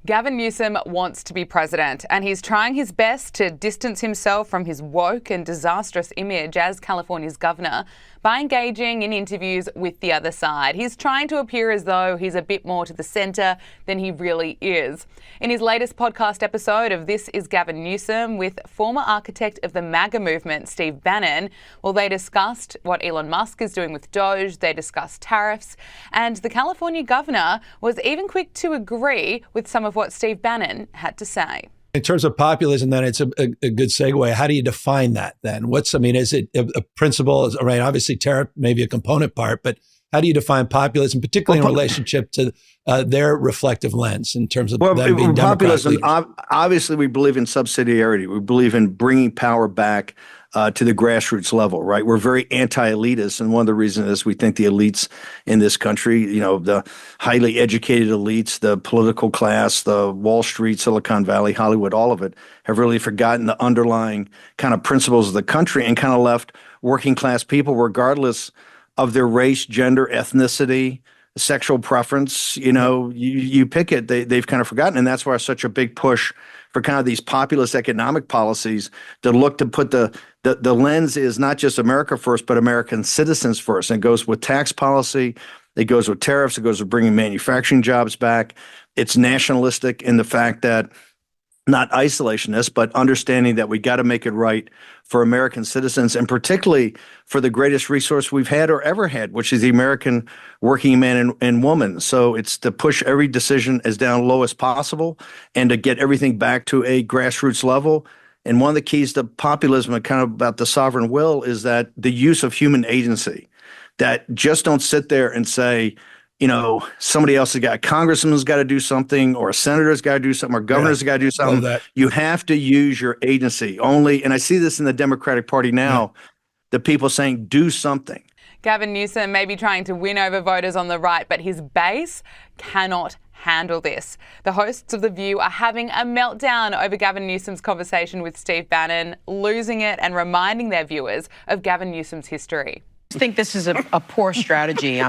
Gavin Newsom wants to be president, and he's trying his best to distance himself from his woke and disastrous image as California's governor by engaging in interviews with the other side. He's trying to appear as though he's a bit more to the centre than he really is. In his latest podcast episode of This is Gavin Newsom with former architect of the MAGA movement, Steve Bannon, well, they discussed what Elon Musk is doing with Doge, they discussed tariffs, and the California governor was even quick to agree with some of what Steve Bannon had to say. In terms of populism, then it's a good segue. How do you define that then? Is it a principle? Right, obviously tariff may be a component part, but how do you define populism, particularly in relationship to their reflective lens in terms of them being populism? Obviously, we believe in subsidiarity. We believe in bringing power back to the grassroots level, right? We're very anti-elitist, and one of the reasons is we think the elites in this country, the highly educated elites, the political class, the Wall Street, Silicon Valley, Hollywood, all of it, have really forgotten the underlying kind of principles of the country and kind of left working class people, regardless of their race, gender, ethnicity, sexual preference, you pick it, they've kind of forgotten. And that's why such a big push for kind of these populist economic policies that look to put the lens is not just America first, but American citizens first. And it goes with tax policy, it goes with tariffs, it goes with bringing manufacturing jobs back. It's nationalistic in the fact that not isolationist, but understanding that we got to make it right for American citizens, and particularly for the greatest resource we've had or ever had, which is the American working man and woman. So it's to push every decision as down low as possible and to get everything back to a grassroots level. And one of the keys to populism and kind of about the sovereign will is that the use of human agency, that just don't sit there and say, somebody else has got, a congressman's got to do something, or a senator's got to do something, or governor's got to do something. You have to use your agency only. And I see this in the Democratic Party now, the people saying, do something. Gavin Newsom may be trying to win over voters on the right, but his base cannot handle this. The hosts of The View are having a meltdown over Gavin Newsom's conversation with Steve Bannon, losing it and reminding their viewers of Gavin Newsom's history. I think this is a poor strategy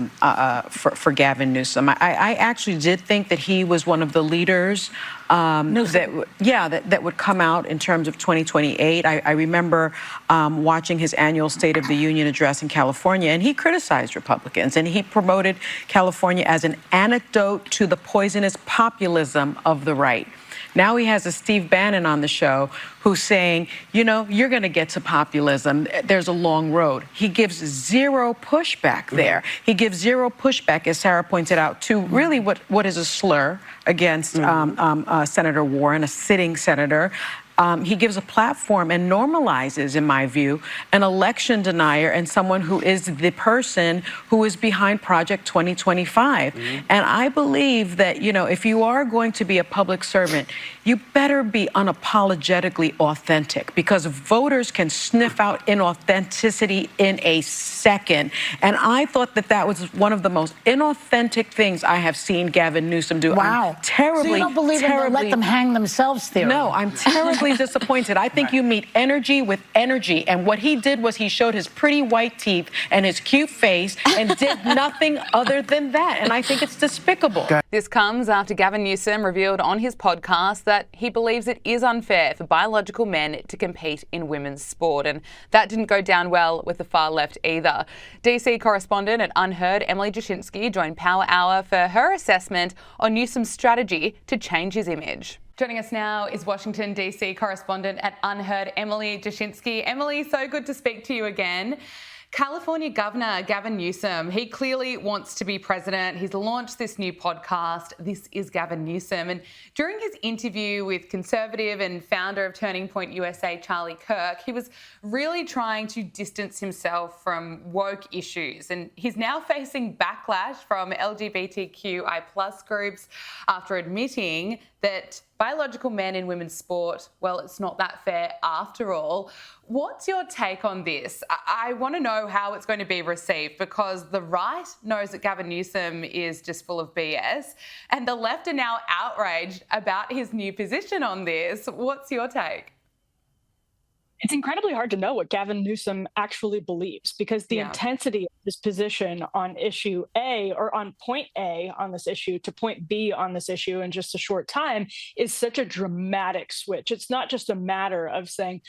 for Gavin Newsom. I actually did think that he was one of the leaders that would come out in terms of 2028. I remember watching his annual State of the Union address in California, and he criticized Republicans, and he promoted California as an antidote to the poisonous populism of the right. Now he has a Steve Bannon on the show who's saying, you're going to get to populism. There's a long road. He gives zero pushback there. He gives zero pushback, as Sarah pointed out, to really what is a slur against Senator Warren, a sitting senator. He gives a platform and normalizes, in my view, an election denier and someone who is the person who is behind Project 2025. And I believe that, if you are going to be a public servant, you better be unapologetically authentic, because voters can sniff out inauthenticity in a second. And I thought that was one of the most inauthentic things I have seen Gavin Newsom do. Wow. I'm terribly, so you don't believe in the let them hang themselves theory? No, I'm terribly disappointed. I think you meet energy with energy, and what he did was he showed his pretty white teeth and his cute face and did nothing other than that, and I think it's despicable. This comes after Gavin Newsom revealed on his podcast that he believes it is unfair for biological men to compete in women's sport, and that didn't go down well with the far left either. DC correspondent at Unheard, Emily Jashinsky, joined Power Hour for her assessment on Newsom's strategy to change his image. Joining us now is Washington, D.C. correspondent at Unheard, Emily Jashinsky. Emily, so good to speak to you again. California Governor Gavin Newsom, he clearly wants to be president. He's launched this new podcast, This is Gavin Newsom. And during his interview with conservative and founder of Turning Point USA, Charlie Kirk, he was really trying to distance himself from woke issues. And he's now facing backlash from LGBTQI+ groups after admitting that biological men in women's sport, well, it's not that fair after all. What's your take on this? I want to know how it's going to be received, because the right knows that Gavin Newsom is just full of BS, and the left are now outraged about his new position on this. What's your take? It's incredibly hard to know what Gavin Newsom actually believes, because the intensity of his position on issue A, or on point A on this issue, to point B on this issue in just a short time is such a dramatic switch. It's not just a matter of saying,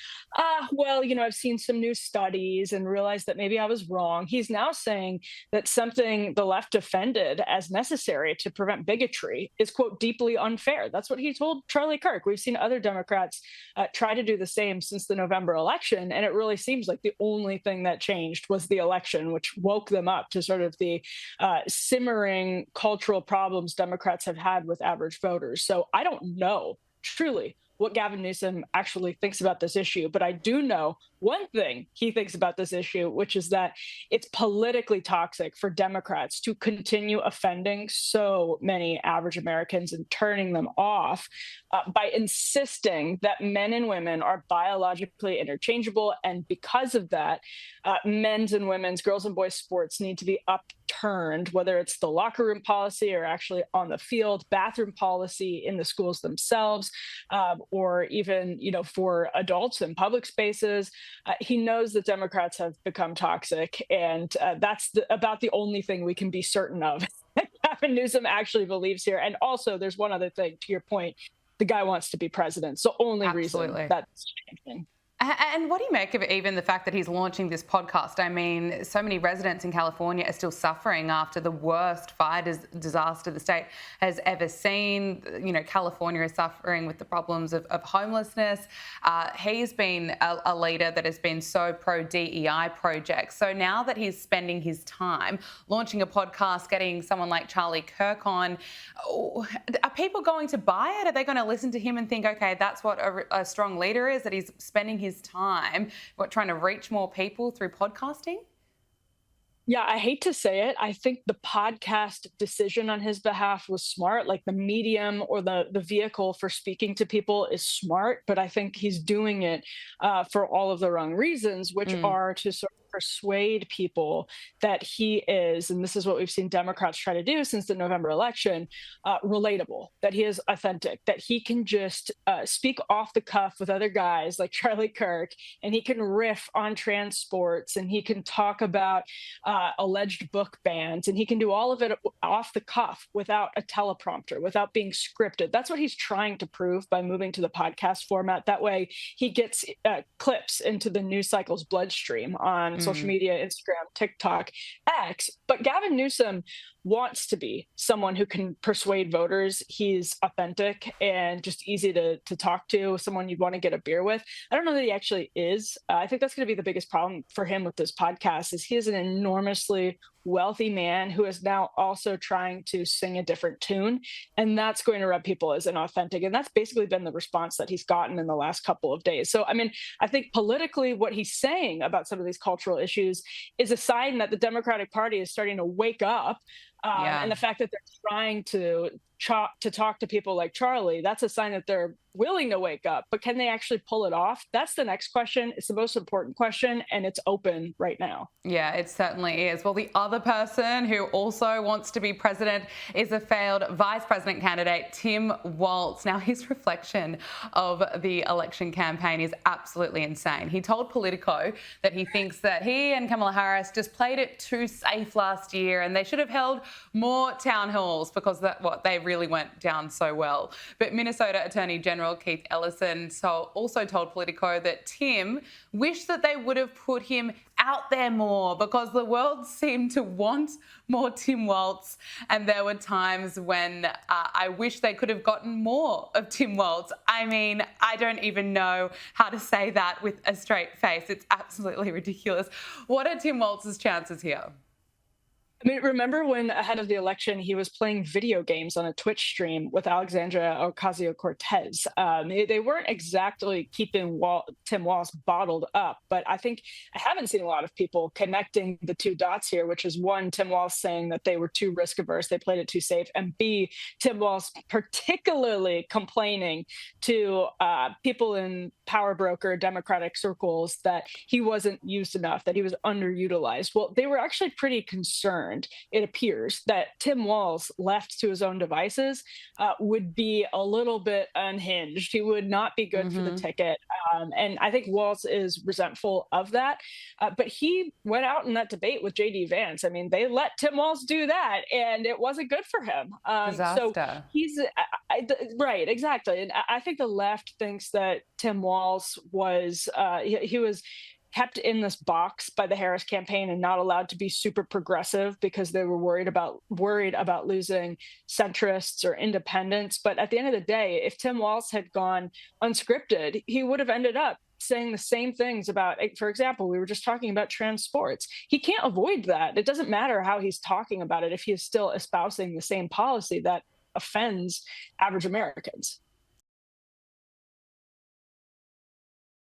well, I've seen some new studies and realized that maybe I was wrong. He's now saying that something the left defended as necessary to prevent bigotry is, quote, deeply unfair. That's what he told Charlie Kirk. We've seen other Democrats try to do the same since the November election, and it really seems like the only thing that changed was the election, which woke them up to sort of the simmering cultural problems Democrats have had with average voters. So I don't know, truly, what Gavin Newsom actually thinks about this issue, but I do know one thing he thinks about this issue, which is that it's politically toxic for Democrats to continue offending so many average Americans and turning them off by insisting that men and women are biologically interchangeable. And because of that, men's and women's, girls and boys sports need to be upturned, whether it's the locker room policy or actually on the field, bathroom policy in the schools themselves, or even, for adults in public spaces. He knows that Democrats have become toxic, and that's about the only thing we can be certain of. Gavin Newsom actually believes here. And also, there's one other thing, to your point, the guy wants to be president. It's the only reason that's changing. And what do you make of even the fact that he's launching this podcast? I mean, so many residents in California are still suffering after the worst fire disaster the state has ever seen. California is suffering with the problems of homelessness. He's been a leader that has been so pro-DEI projects. So now that he's spending his time launching a podcast, getting someone like Charlie Kirk on, are people going to buy it? Are they going to listen to him and think, okay, that's what a strong leader is, that he's spending his time trying to reach more people through podcasting? Yeah, I hate to say it. I think the podcast decision on his behalf was smart. Like, the medium or the vehicle for speaking to people is smart, but I think he's doing it for all of the wrong reasons, which are to sort of persuade people that he is, and this is what we've seen Democrats try to do since the November election, relatable, that he is authentic, that he can just speak off the cuff with other guys like Charlie Kirk, and he can riff on trans sports, and he can talk about alleged book bans, and he can do all of it off the cuff without a teleprompter, without being scripted. That's what he's trying to prove by moving to the podcast format. That way he gets clips into the news cycle's bloodstream on social media, Instagram, TikTok, X. But Gavin Newsom wants to be someone who can persuade voters. He's authentic and just easy to talk to, someone you'd want to get a beer with. I don't know that he actually is. I think that's going to be the biggest problem for him with this podcast, is he is an enormously wealthy man who is now also trying to sing a different tune. And that's going to rub people as inauthentic. And that's basically been the response that he's gotten in the last couple of days. So, I mean, I think politically what he's saying about some of these cultural issues is a sign that the Democratic Party is starting to wake up. And the fact that they're trying to talk to people like Charlie, that's a sign that they're willing to wake up. But can they actually pull it off? That's the next question. It's the most important question, and it's open right now. Yeah, it certainly is. Well, the other person who also wants to be president is a failed vice president candidate, Tim Walz. Now, his reflection of the election campaign is absolutely insane. He told Politico that he thinks that he and Kamala Harris just played it too safe last year, and they should have held more town halls because they really went down so well. But Minnesota Attorney General Keith Ellison also told Politico that Tim wished that they would have put him out there more because the world seemed to want more Tim Walz. And there were times when I wish they could have gotten more of Tim Walz. I mean, I don't even know how to say that with a straight face. It's absolutely ridiculous. What are Tim Walz's chances here? I mean, remember when ahead of the election, he was playing video games on a Twitch stream with Alexandria Ocasio-Cortez. They weren't exactly keeping Tim Walz bottled up, but I haven't seen a lot of people connecting the two dots here, which is one, Tim Walz saying that they were too risk averse, they played it too safe, and B, Tim Walz particularly complaining to people in power broker Democratic circles that he wasn't used enough, that he was underutilized. Well, they were actually pretty concerned. It appears that Tim Walz, left to his own devices, would be a little bit unhinged. He would not be good for the ticket. And I think Walz is resentful of that. But he went out in that debate with J.D. Vance. I mean, they let Tim Walz do that, and it wasn't good for him. So he's right, exactly. And I think the left thinks that Tim Walz was he was kept in this box by the Harris campaign and not allowed to be super progressive because they were worried about losing centrists or independents. But at the end of the day, if Tim Walz had gone unscripted, he would have ended up saying the same things about, for example, we were just talking about trans sports. He can't avoid that. It doesn't matter how he's talking about it if he is still espousing the same policy that offends average Americans.